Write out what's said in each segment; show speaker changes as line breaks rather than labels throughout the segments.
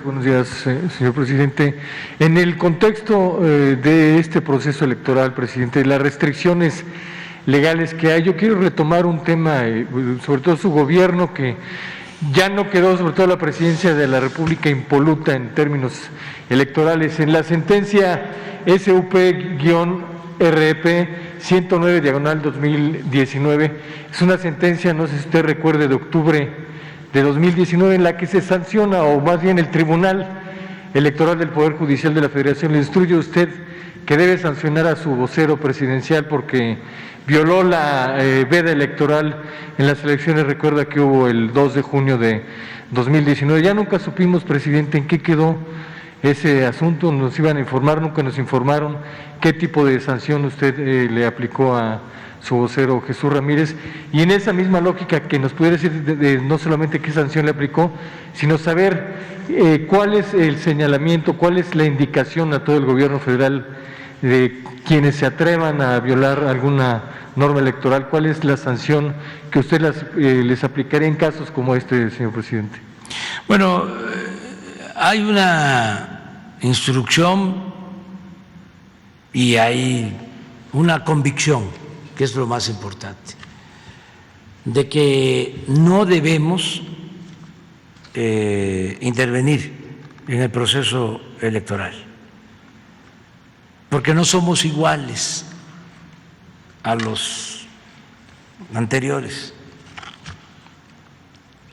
Buenos días, señor presidente. En el contexto de este proceso electoral, presidente, las restricciones legales que hay, yo quiero retomar un tema, sobre todo su gobierno, que ya no quedó, sobre todo la presidencia de la República, impoluta en términos electorales. En la sentencia SUP-RP 109/2019, es una sentencia, no sé si usted recuerde, de octubre de 2019, en la que se sanciona, o más bien el Tribunal Electoral del Poder Judicial de la Federación le instruye a usted que debe sancionar a su vocero presidencial porque violó la veda electoral en las elecciones, recuerda que hubo el 2 de junio de 2019. Ya nunca supimos, presidente, en qué quedó ese asunto, nos iban a informar, nunca nos informaron qué tipo de sanción usted le aplicó a su vocero Jesús Ramírez, y en esa misma lógica que nos pudiera decir no solamente qué sanción le aplicó, sino saber cuál es el señalamiento, cuál es la indicación a todo el gobierno federal de quienes se atrevan a violar alguna norma electoral, cuál es la sanción que usted les aplicaría en casos como este, señor presidente.
Bueno, hay una instrucción y hay una convicción, que es lo más importante, de que no debemos intervenir en el proceso electoral, porque no somos iguales a los anteriores.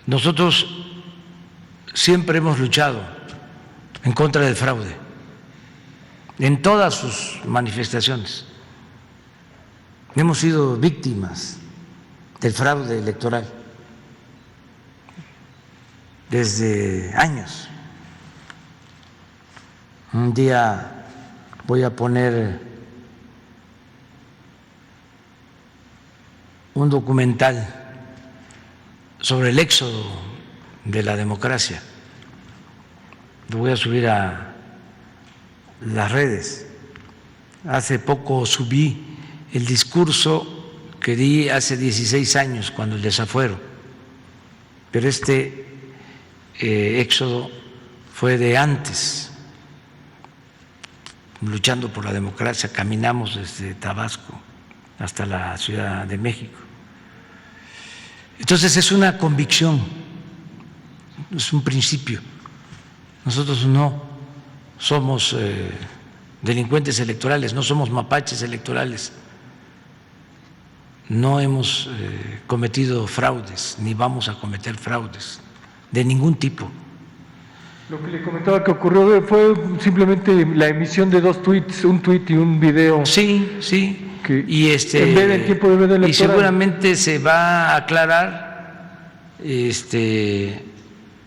Nosotros siempre hemos luchado en contra del fraude, en todas sus manifestaciones. Hemos sido víctimas del fraude electoral desde años. Un día voy a poner un documental sobre el éxodo de la democracia. Lo voy a subir a las redes. Hace poco subí el discurso que di hace 16 años, cuando el desafuero, pero este éxodo fue de antes, luchando por la democracia. Caminamos desde Tabasco hasta la Ciudad de México. Entonces es una convicción, es un principio. Nosotros no somos delincuentes electorales, no somos mapaches electorales. No hemos cometido fraudes, ni vamos a cometer fraudes de ningún tipo.
Lo que le comentaba que ocurrió fue simplemente la emisión de 2 tweets, un tweet y un video.
Sí, sí.
Que
y
en vez del tiempo de veda electoral.
Y seguramente se va a aclarar,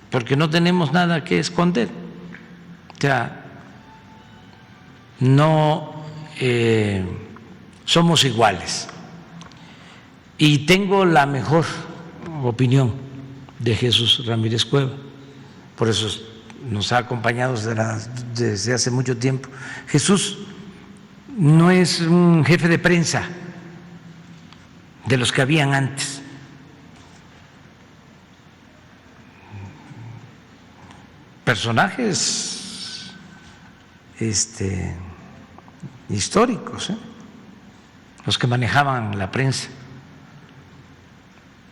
porque no tenemos nada que esconder. O sea, no somos iguales. Y tengo la mejor opinión de Jesús Ramírez Cueva, por eso nos ha acompañado desde hace mucho tiempo. Jesús no es un jefe de prensa de los que habían antes. Personajes históricos, los que manejaban la prensa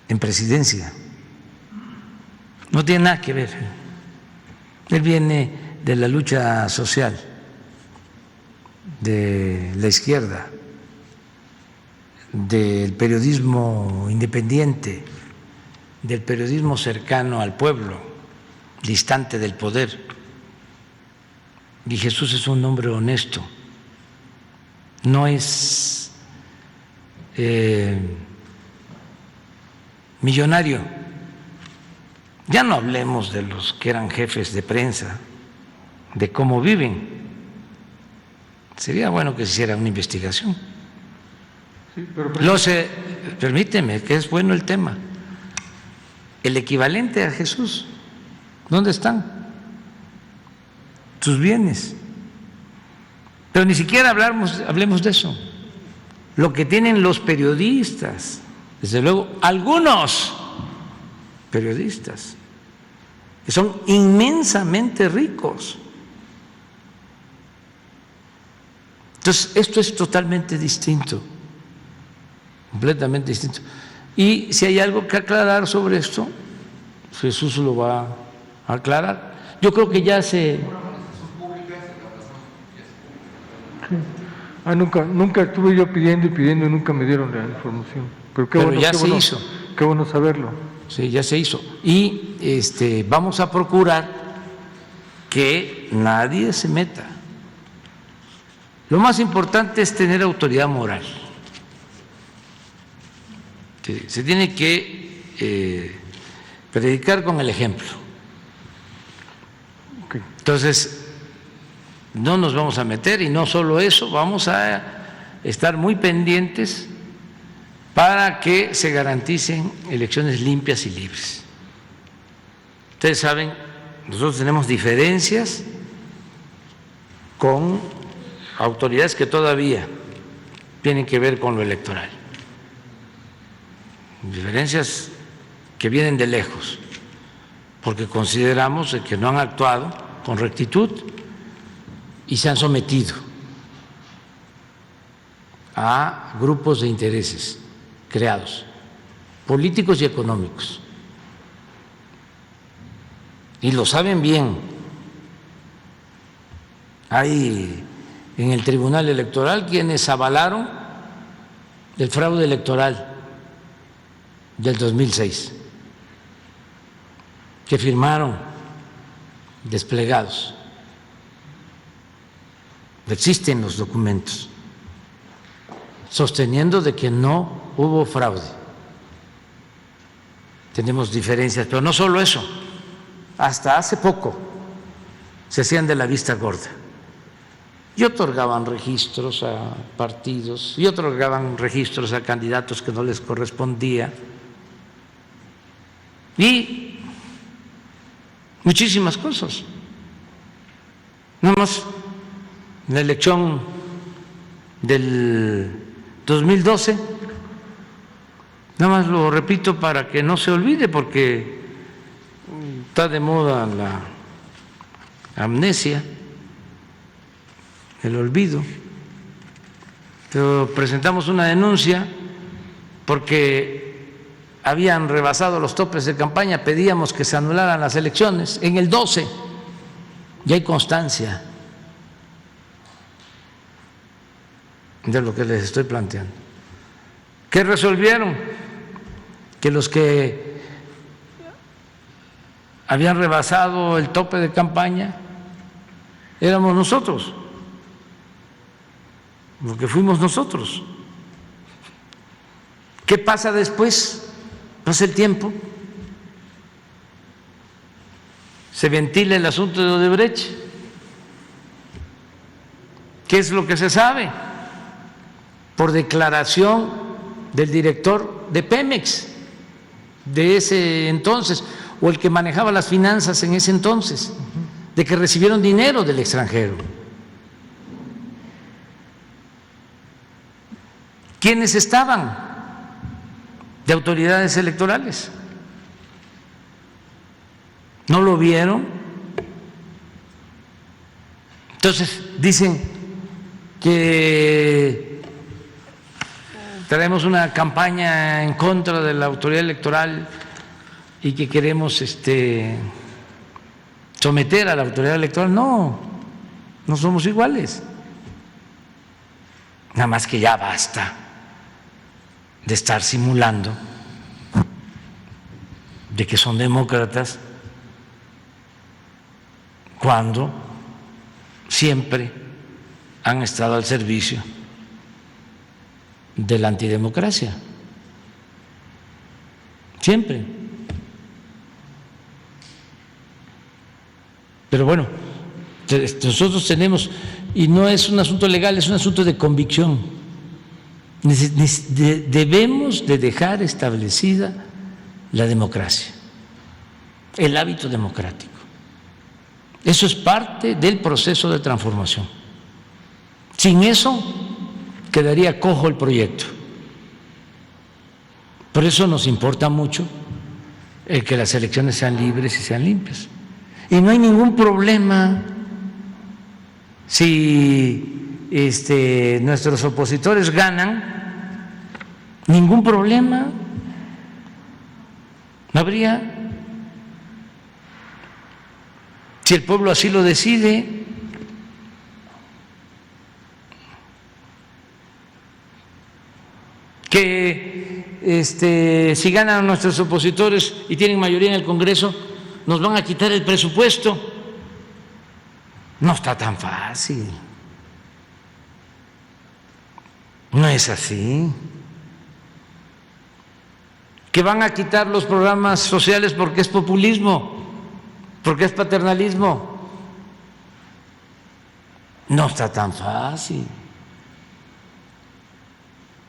en presidencia. No tiene nada que ver. Él viene de la lucha social, de la izquierda, del periodismo independiente, del periodismo cercano al pueblo, distante del poder. Y Jesús es un hombre honesto, no es millonario. Ya no hablemos de los que eran jefes de prensa, de cómo viven. Sería bueno que se hiciera una investigación. Sí, pero permíteme, que es bueno el tema. El equivalente a Jesús, ¿dónde están? Sus bienes. Pero ni siquiera hablemos de eso. Lo que tienen los periodistas, desde luego, algunos periodistas, que son inmensamente ricos. Entonces, esto es totalmente distinto, completamente distinto. Y si hay algo que aclarar sobre esto, Jesús lo va a aclarar. Yo creo que ya se...
Nunca estuve yo pidiendo y nunca me dieron la información. Pero
ya se hizo.
Qué bueno saberlo.
Sí, ya se hizo. Y vamos a procurar que nadie se meta. Lo más importante es tener autoridad moral. Se tiene que predicar con el ejemplo.
Okay.
Entonces, no nos vamos a meter, y no solo eso, vamos a estar muy pendientes para que se garanticen elecciones limpias y libres. Ustedes saben, nosotros tenemos diferencias con autoridades que todavía tienen que ver con lo electoral, diferencias que vienen de lejos, porque consideramos que no han actuado con rectitud y se han sometido a grupos de intereses creados, políticos y económicos, y lo saben bien. Hay en el Tribunal Electoral quienes avalaron el fraude electoral del 2006, que firmaron desplegados. Existen los documentos sosteniendo de que no hubo fraude. Tenemos diferencias, pero no solo eso, hasta hace poco se hacían de la vista gorda y otorgaban registros a partidos y otorgaban registros a candidatos que no les correspondía y muchísimas cosas. Nada más la elección del 2012, nada más lo repito para que no se olvide, porque está de moda la amnesia, el olvido. Pero presentamos una denuncia porque habían rebasado los topes de campaña, pedíamos que se anularan las elecciones en el 12, ya hay constancia de lo que les estoy planteando. ¿Qué resolvieron? Que los que habían rebasado el tope de campaña éramos nosotros, porque fuimos nosotros. ¿Qué pasa después? Pasa el tiempo, se ventila el asunto de Odebrecht. ¿Qué es lo que se sabe? Por declaración del director de Pemex de ese entonces, o el que manejaba las finanzas en ese entonces, de que recibieron dinero del extranjero. ¿Quiénes estaban de autoridades electorales? ¿No lo vieron? Entonces dicen que traemos una campaña en contra de la autoridad electoral y que queremos someter a la autoridad electoral. No, no somos iguales. Nada más que ya basta de estar simulando de que son demócratas cuando siempre han estado al servicio de la antidemocracia, siempre. Pero bueno, nosotros tenemos, y no es un asunto legal, es un asunto de convicción. Debemos de dejar establecida la democracia, el hábito democrático. Eso es parte del proceso de transformación. Sin eso quedaría cojo el proyecto. Por eso nos importa mucho el que las elecciones sean libres y sean limpias. Y no hay ningún problema si nuestros opositores ganan, ningún problema, no habría. Si el pueblo así lo decide, que si ganan nuestros opositores y tienen mayoría en el Congreso, nos van a quitar el presupuesto. No está tan fácil. No es así. Que van a quitar los programas sociales porque es populismo, porque es paternalismo. No está tan fácil.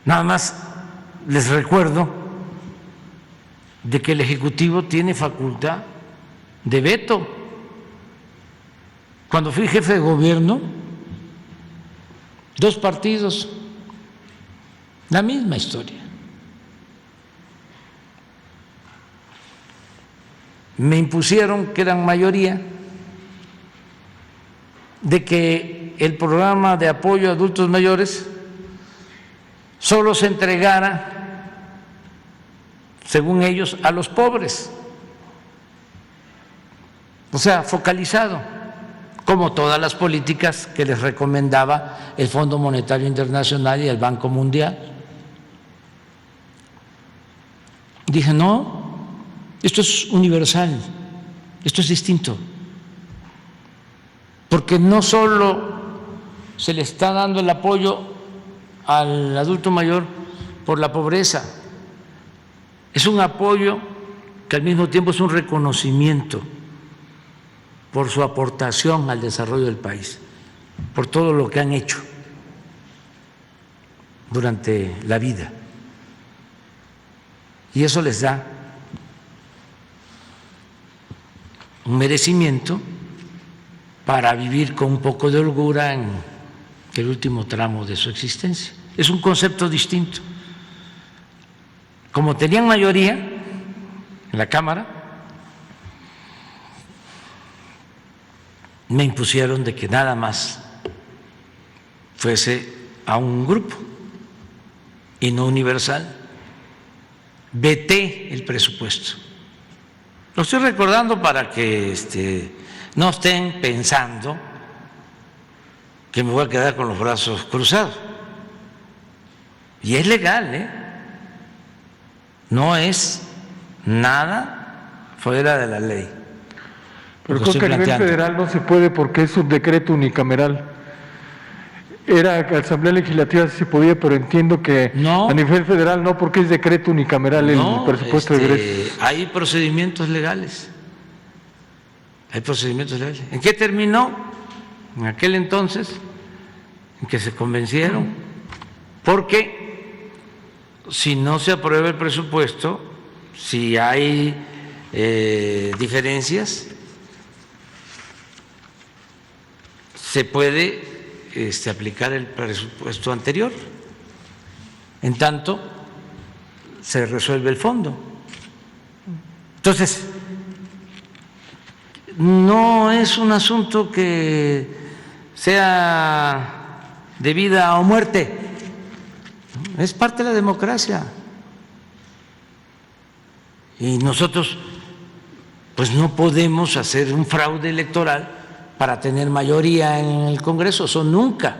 Nada más les recuerdo de que el Ejecutivo tiene facultad de veto. Cuando fui jefe de gobierno, 2 partidos, la misma historia. Me impusieron, que eran mayoría, de que el programa de apoyo a adultos mayores solo se entregara, según ellos, a los pobres, o sea, focalizado, como todas las políticas que les recomendaba el Fondo Monetario Internacional y el Banco Mundial. Dije, no, esto es universal, esto es distinto, porque no solo se le está dando el apoyo al adulto mayor por la pobreza, es un apoyo que al mismo tiempo es un reconocimiento por su aportación al desarrollo del país, por todo lo que han hecho durante la vida. Y eso les da un merecimiento para vivir con un poco de holgura en el último tramo de su existencia. Es un concepto distinto. Como tenían mayoría en la Cámara, me impusieron de que nada más fuese a un grupo y no universal. Veté el presupuesto. Lo estoy recordando para que no estén pensando que me voy a quedar con los brazos cruzados. Y es legal, no es nada fuera de la ley.
Pero creo que a nivel federal no se puede porque es un decreto unicameral. Era Asamblea Legislativa sí se podía, pero entiendo que no, a nivel federal no, porque es decreto unicameral el presupuesto de egresos.
Hay procedimientos legales. Hay procedimientos legales. ¿En qué terminó? En aquel entonces, en que se convencieron, porque si no se aprueba el presupuesto, si hay diferencias, se puede aplicar el presupuesto anterior, en tanto se resuelve el fondo. Entonces, no es un asunto que sea de vida o muerte, es parte de la democracia. Y nosotros pues no podemos hacer un fraude electoral para tener mayoría en el Congreso, eso nunca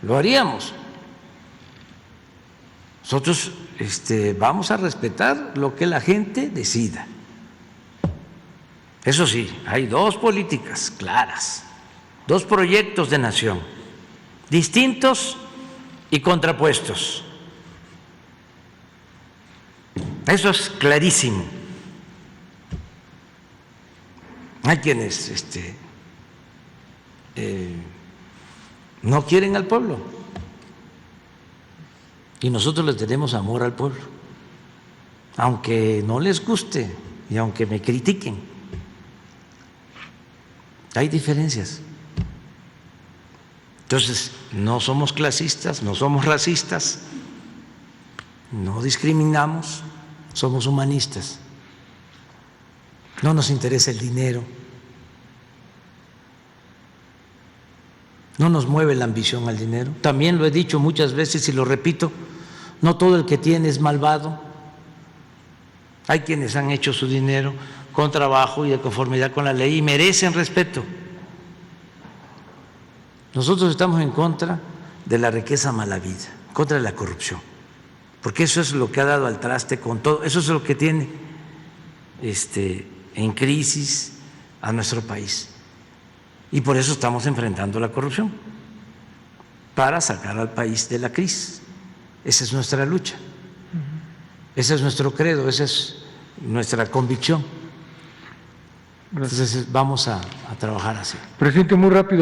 lo haríamos. Nosotros vamos a respetar lo que la gente decida. Eso sí, hay 2 políticas claras, 2 proyectos de nación, distintos y contrapuestos. Eso es clarísimo. Hay quienes no quieren al pueblo y nosotros le tenemos amor al pueblo, aunque no les guste y aunque me critiquen. Hay diferencias. Entonces, no somos clasistas, no somos racistas, no discriminamos, somos humanistas. No nos interesa el dinero. No nos mueve la ambición al dinero. También lo he dicho muchas veces y lo repito, no todo el que tiene es malvado. Hay quienes han hecho su dinero con trabajo y de conformidad con la ley y merecen respeto. Nosotros estamos en contra de la riqueza mala vida, en contra de la corrupción, porque eso es lo que ha dado al traste con todo, eso es lo que tiene en crisis a nuestro país. Y por eso estamos enfrentando la corrupción, para sacar al país de la crisis. Esa es nuestra lucha, ese es nuestro credo, esa es nuestra convicción. Entonces vamos a trabajar así.
Presidente, muy rápido.